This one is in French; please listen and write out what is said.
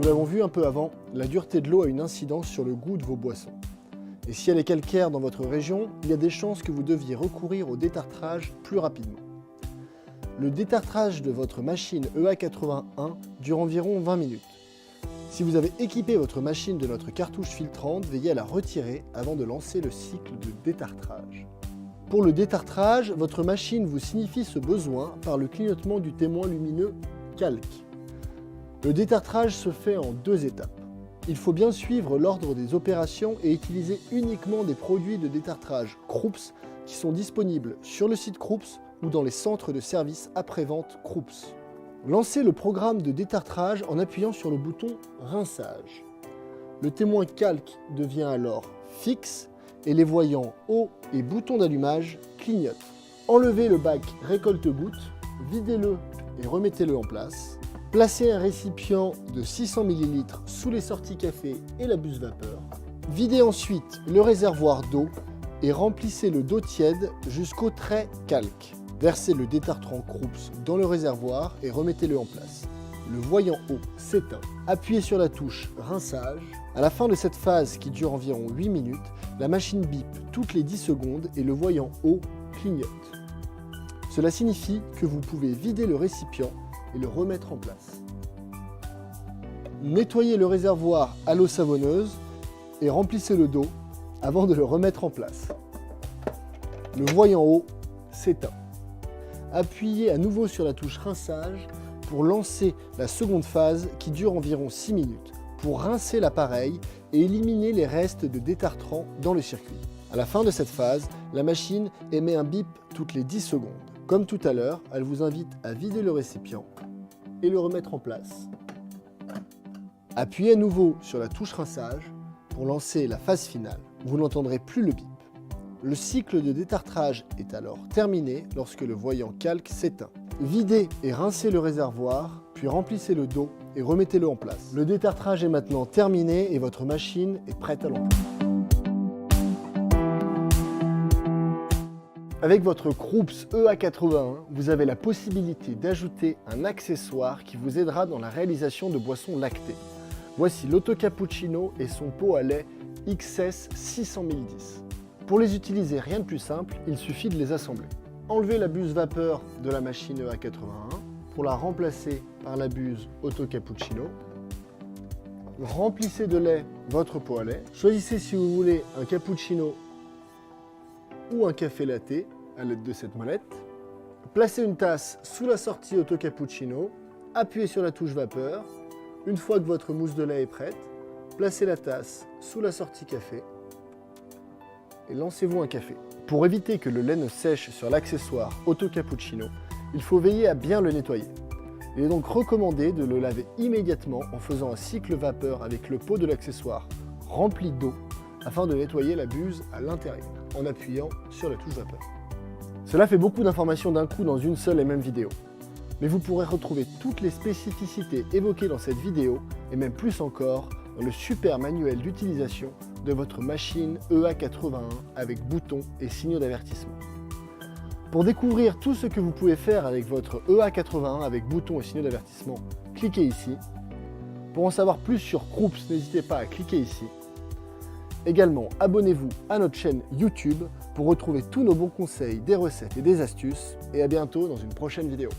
l'avons vu un peu avant, la dureté de l'eau a une incidence sur le goût de vos boissons. Et si elle est calcaire dans votre région, il y a des chances que vous deviez recourir au détartrage plus rapidement. Le détartrage de votre machine EA81 dure environ 20 minutes. Si vous avez équipé votre machine de notre cartouche filtrante, veillez à la retirer avant de lancer le cycle de détartrage. Pour le détartrage, votre machine vous signifie ce besoin par le clignotement du témoin lumineux calque. Le détartrage se fait en 2 étapes. Il faut bien suivre l'ordre des opérations et utiliser uniquement des produits de détartrage Krups qui sont disponibles sur le site Krups ou dans les centres de service après-vente Krups. Lancez le programme de détartrage en appuyant sur le bouton rinçage. Le témoin calque devient alors fixe et les voyants haut et bouton d'allumage clignotent. Enlevez le bac récolte-gouttes, videz-le et remettez-le en place. Placez un récipient de 600 ml sous les sorties café et la buse vapeur. Videz ensuite le réservoir d'eau et remplissez-le d'eau tiède jusqu'au trait calque. Versez le détartrant Krups dans le réservoir et remettez-le en place. Le voyant haut s'éteint. Appuyez sur la touche rinçage. À la fin de cette phase qui dure environ 8 minutes, la machine bip toutes les 10 secondes et le voyant haut clignote. Cela signifie que vous pouvez vider le récipient et le remettre en place. Nettoyez le réservoir à l'eau savonneuse et remplissez-le d'eau avant de le remettre en place. Le voyant haut s'éteint. Appuyez à nouveau sur la touche rinçage pour lancer la seconde phase qui dure environ 6 minutes pour rincer l'appareil et éliminer les restes de détartrant dans le circuit. À la fin de cette phase, la machine émet un bip toutes les 10 secondes. Comme tout à l'heure, elle vous invite à vider le récipient et le remettre en place. Appuyez à nouveau sur la touche rinçage pour lancer la phase finale. Vous n'entendrez plus le bip. Le cycle de détartrage est alors terminé lorsque le voyant calque s'éteint. Videz et rincez le réservoir, puis remplissez-le d'eau et remettez-le en place. Le détartrage est maintenant terminé et votre machine est prête à l'emploi. Avec votre Krups EA81, vous avez la possibilité d'ajouter un accessoire qui vous aidera dans la réalisation de boissons lactées. Voici l'Autocappuccino et son pot à lait XS 600 010. Pour les utiliser, rien de plus simple, il suffit de les assembler. Enlevez la buse vapeur de la machine EA81 pour la remplacer par la buse Autocappuccino. Remplissez de lait votre pot à lait. Choisissez si vous voulez un cappuccino ou un café latte à l'aide de cette molette. Placez une tasse sous la sortie Autocappuccino, appuyez sur la touche vapeur. Une fois que votre mousse de lait est prête, placez la tasse sous la sortie café et lancez-vous un café. Pour éviter que le lait ne sèche sur l'accessoire Autocappuccino, il faut veiller à bien le nettoyer. Il est donc recommandé de le laver immédiatement en faisant un cycle vapeur avec le pot de l'accessoire rempli d'eau afin de nettoyer la buse à l'intérieur en appuyant sur la touche vapeur. Cela fait beaucoup d'informations d'un coup dans une seule et même vidéo. Mais vous pourrez retrouver toutes les spécificités évoquées dans cette vidéo et même plus encore dans le super manuel d'utilisation de votre machine EA81 avec boutons et signaux d'avertissement. Pour découvrir tout ce que vous pouvez faire avec votre EA81 avec boutons et signaux d'avertissement, cliquez ici. Pour en savoir plus sur Krups, n'hésitez pas à cliquer ici. Également, abonnez-vous à notre chaîne YouTube pour retrouver tous nos bons conseils, des recettes et des astuces. Et à bientôt dans une prochaine vidéo.